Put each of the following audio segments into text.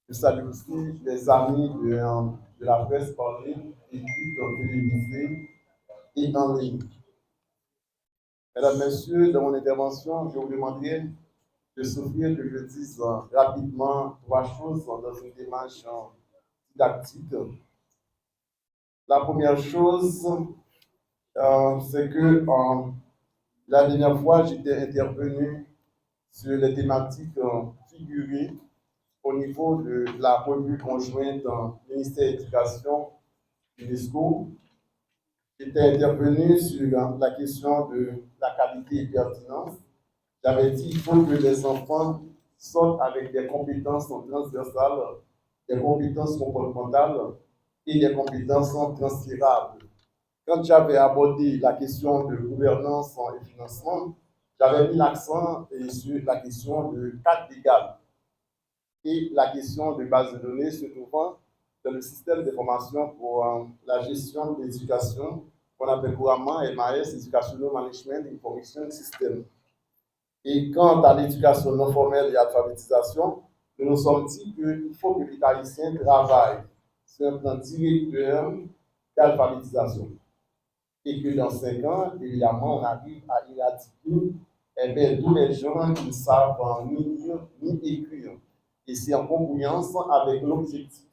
Je salue aussi les amis de la presse parlée, écrite, télévisée et en ligne. Mesdames, Messieurs, dans mon intervention, je vous demanderai de souffrir que je dise rapidement trois choses dans une démarche didactique. La première chose, c'est que la dernière fois, j'étais intervenu sur les thématiques figurées au niveau de la revue conjointe ministère de l'Éducation UNESCO. J'étais intervenu sur la question de la qualité et pertinence. J'avais dit qu'il faut que les enfants sortent avec des compétences transversales, des compétences comportementales et des compétences transférables. Quand j'avais abordé la question de gouvernance et financement, j'avais mis l'accent sur la question de cadre légal et la question de base de données se trouvant dans le système de formation pour la gestion de l'éducation qu'on appelle couramment MAS, Educational Management Information System. Et quant à l'éducation non formelle et l'alphabétisation, nous nous sommes dit qu'il faut que l'État haïtien travaille sur un plan directeur d'alphabétisation. Et que dans 5 ans, évidemment, on arrive à éradiquer tous les gens qui ne savent ni lire ni écrire. Et c'est en concurrence avec l'objectif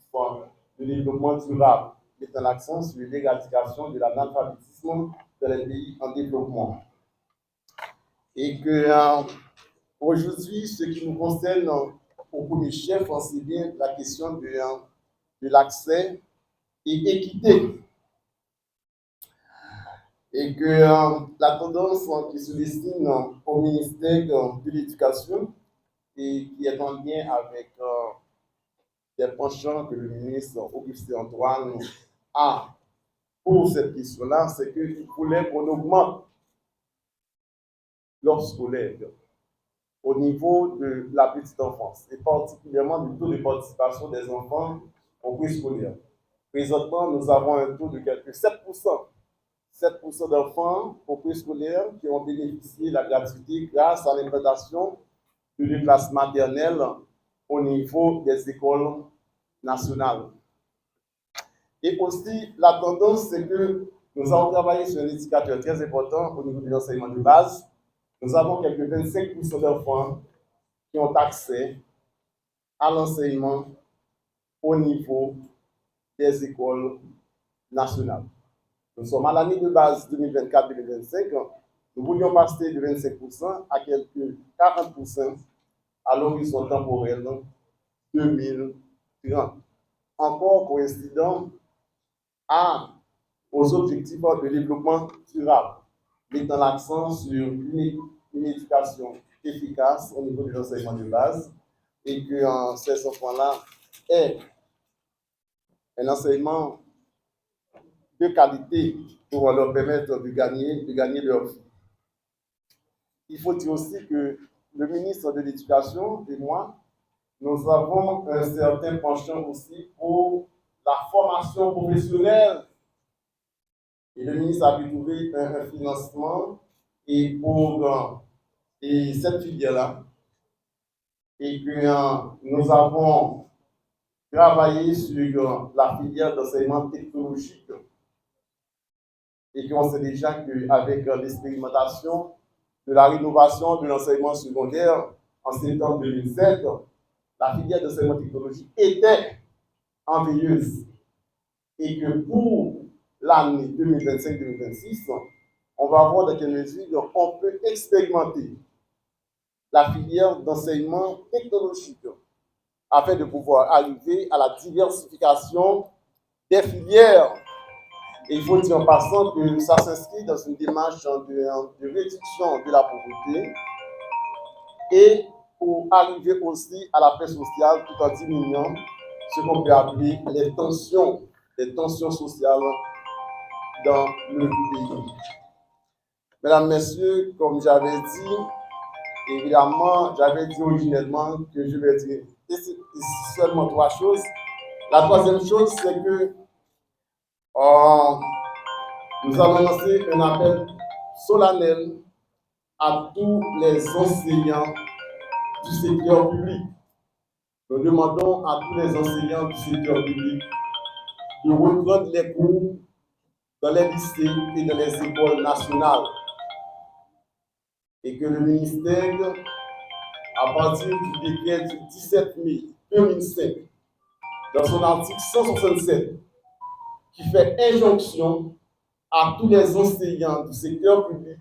de développement durable, mettant l'accent sur l'éradication de l'analphabétisme dans les pays en développement. Et que aujourd'hui, ce qui nous concerne au premier chef, c'est bien la question de l'accès et équité. Et que la tendance qui se destine au ministère de l'Éducation et qui est en lien avec des penchants que le ministre Augustin Antoine a pour cette question-là, c'est qu'il voulait qu'on augmente l'offre scolaire au niveau de la petite enfance et particulièrement du taux de participation des enfants au préscolaire. Présentement, nous avons un taux de quelque 7%. 7% d'enfants au préscolaire qui ont bénéficié de la gratuité grâce à l'implantation de classes maternelles au niveau des écoles nationales. Et aussi, la tendance, c'est que nous avons travaillé sur un indicateur très important au niveau de l'enseignement de base. Nous avons quelques 25% d'enfants qui ont accès à l'enseignement au niveau des écoles nationales. Nous sommes à l'année de base 2024-2025. Nous voulions passer de 25% à quelques 40% à l'horizon temporel 2030. Encore coïncident aux objectifs de développement durable, mettant l'accent sur une éducation efficace au niveau de l'enseignement de base et que ces enfants-là aient un enseignement de qualité pour leur permettre de gagner leur vie. Il faut dire aussi que le ministre de l'Éducation et moi, nous avons un certain penchant aussi pour la formation professionnelle. Et le ministre a pu trouver un financement pour cette filière-là. Et que nous avons travaillé sur la filière d'enseignement technologique. Et qu'on sait déjà qu'avec l'expérimentation de la rénovation de l'enseignement secondaire en septembre 2007, la filière d'enseignement technologique était en veilleuse. Et que pour l'année 2025-2026, on va voir dans quelle mesure on peut expérimenter la filière d'enseignement technologique afin de pouvoir arriver à la diversification des filières. Et il faut dire en passant que ça s'inscrit dans une démarche de réduction de la pauvreté et pour arriver aussi à la paix sociale tout en diminuant ce qu'on peut appeler les tensions sociales dans le pays. Mesdames, Messieurs, comme j'avais dit, évidemment, j'avais dit originellement que je vais dire seulement trois choses, La troisième chose, c'est que nous allons lancer un appel solennel à tous les enseignants du secteur public. Nous demandons à tous les enseignants du secteur public de reprendre les cours dans les lycées et dans les écoles nationales et que le ministère, à partir du décret du 17 mai 2005, dans son article 167, qui fait injonction à tous les enseignants du secteur public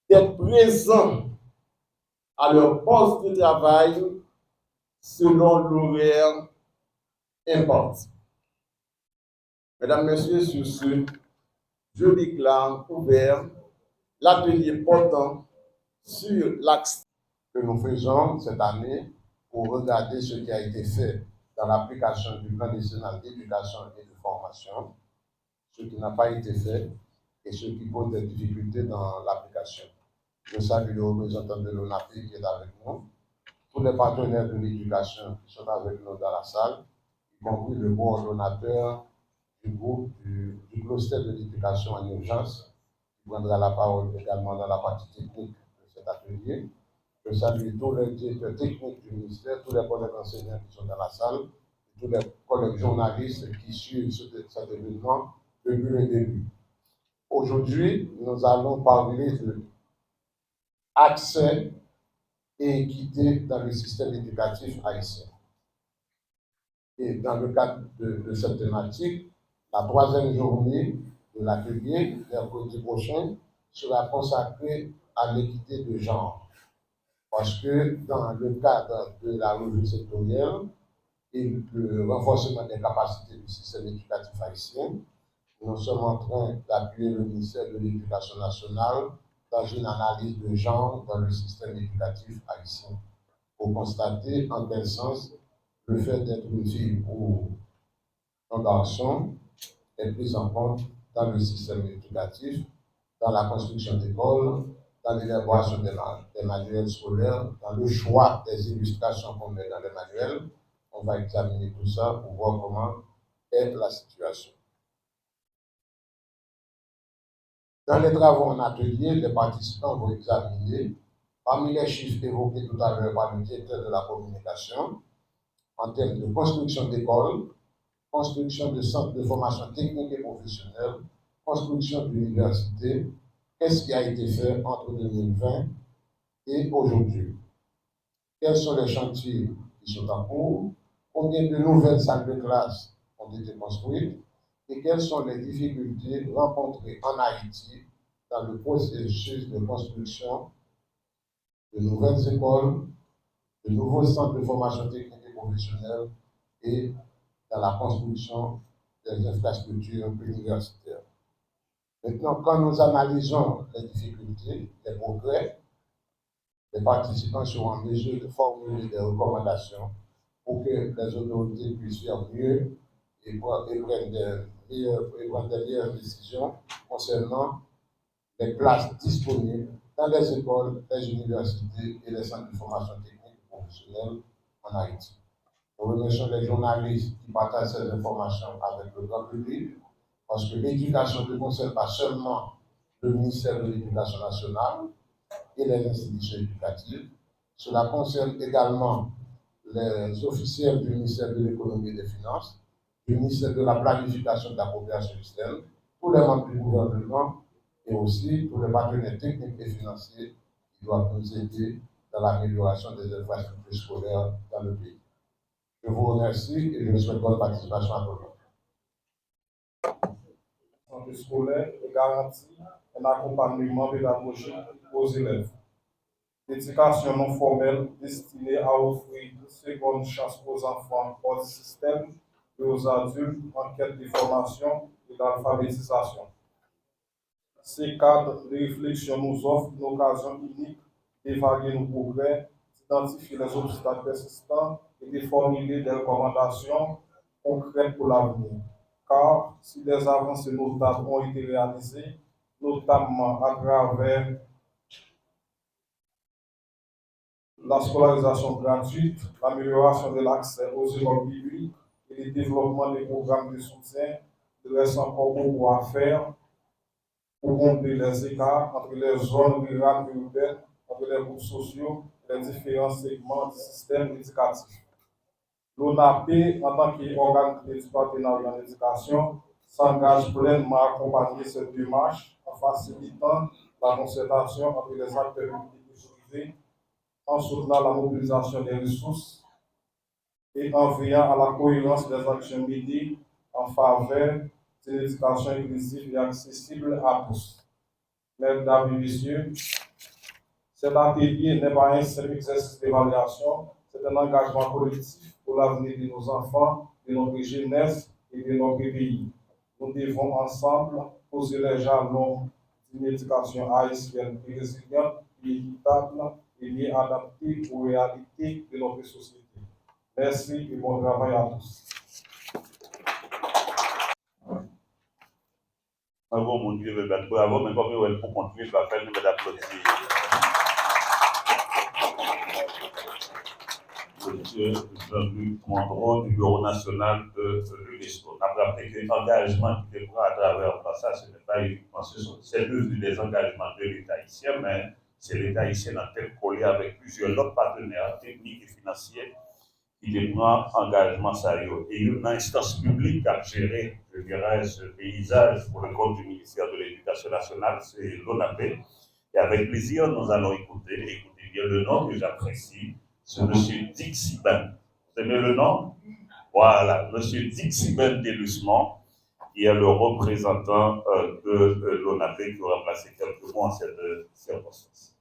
d'être présents à leur poste de travail selon l'horaire imparti. Mesdames, Messieurs, sur ce, je déclare ouvert l'atelier portant sur l'axe que nous faisons cette année pour regarder ce qui a été fait dans l'application du plan national d'éducation et de formation, ce qui n'a pas été fait et ce qui pose des difficultés dans l'application. Je salue le représentant de l'ONAPI qui est avec nous, tous les partenaires de l'éducation qui sont avec nous dans la salle, y compris le coordonnateur du groupe du cluster de l'éducation en urgence, qui prendra la parole également dans la partie technique de cet atelier. Je salue tous les directeurs techniques du ministère, tous les collègues enseignants qui sont dans la salle, et tous les collègues journalistes qui suivent cet événement depuis le début. Aujourd'hui, nous allons parler de accès et équité dans le système éducatif haïtien. Et dans le cadre de cette thématique, la troisième journée de l'atelier, mercredi prochain, sera consacrée à l'équité de genre. Parce que dans le cadre de la revue sectorielle et le renforcement des capacités du système éducatif haïtien, nous sommes en train d'appuyer le ministère de l'Éducation nationale dans une analyse de genre dans le système éducatif haïtien, pour constater en quel sens le fait d'être une fille ou un garçon est pris en compte dans le système éducatif, dans la construction d'écoles, dans l'élaboration des manuels scolaires, dans le choix des illustrations qu'on met dans les manuels. On va examiner tout ça pour voir comment est la situation. Dans les travaux en atelier, les participants vont examiner, parmi les chiffres évoqués tout à l'heure par le directeur de la communication, en termes de construction d'écoles, construction de centres de formation technique et professionnelle, construction d'universités, qu'est-ce qui a été fait entre 2020 et aujourd'hui? Quels sont les chantiers qui sont en cours? Combien de nouvelles salles de classe ont été construites? Et quelles sont les difficultés rencontrées en Haïti dans le processus de construction de nouvelles écoles, de nouveaux centres de formation technique et professionnelle et dans la construction des infrastructures universitaires. Maintenant, quand nous analysons les difficultés, les progrès, les participants seront en mesure de formuler des recommandations pour que les autorités puissent faire mieux et prendre des meilleures décisions concernant les places disponibles dans les écoles, les universités et les centres de formation technique et professionnelle en Haïti. Nous remercions les journalistes qui partagent ces informations avec le grand public, parce que l'éducation ne concerne pas seulement le ministère de l'Éducation nationale et les institutions éducatives, cela concerne également les officiels du ministère de l'Économie et des Finances, du ministère de la Planification de la Population externe, tous les membres du gouvernement et aussi tous les partenaires techniques et financiers qui doivent nous aider dans l'amélioration des infrastructures scolaires dans le pays. Je vous remercie et je souhaite bonne participation à tout le monde. Santé scolaire et garantit un accompagnement pédagogique aux élèves. L'éducation non formelle destinée à offrir une seconde chance aux enfants hors du système et aux adultes en quête de formation et d'alphabétisation. Ces cadres de réflexion nous offrent une occasion unique d'évaluer nos progrès, d'identifier les obstacles persistants et de formuler des recommandations concrètes pour l'avenir. Car si des avancées notables ont été réalisées, notamment à travers la scolarisation gratuite, l'amélioration de l'accès aux écoles publiques et les développement des programmes de soutien. Il reste encore beaucoup à faire pour combler les écarts entre les zones rurales et urbaines, entre les groupes sociaux et les différents segments du système éducatif. L'ONAP, en tant qu'organe du partenariat en éducation, s'engage pleinement à accompagner cette démarche en facilitant la concertation entre les acteurs publics et privés, en soutenant la mobilisation des ressources et en veillant à la cohérence des actions menées en faveur d'une éducation inclusive et accessible à tous. Mesdames et messieurs, cet atelier n'est pas un seul exercice d'évaluation, c'est un engagement collectif pour l'avenir de nos enfants, de notre jeunesse et de notre pays. Nous devons ensemble poser les jalons d'une éducation haïtienne résiliente, équitable et bien adaptée aux réalités de notre société. Merci et bon travail à tous. Bravo, mon Dieu, bravo, mais comme pour continuer, je vais faire une belle applaudissements. Monsieur Jean-Luc Mondron du Bureau national de l'UNESCO. On a rappelé que l'engagement qui est pris à travers ça, ce n'est pas uniquement c'est devenu des engagements de l'État haïtien, mais c'est l'État haïtien en tête collé avec plusieurs autres partenaires techniques et financiers qui prend engagement sérieux. Et une instance publique à gérer, je dirais, ce paysage pour le compte du ministère de l'Éducation nationale, c'est l'ONAP. Et avec plaisir, nous allons écouter bien le nom que j'apprécie, c'est M. Dixiben. Vous aimez le nom? Voilà, M. Dixiben Delusmont, qui est le représentant de l'ONAP, qui aura passé quelques mois en cette circonstance.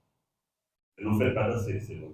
Ne nous faites pas danser, c'est bon.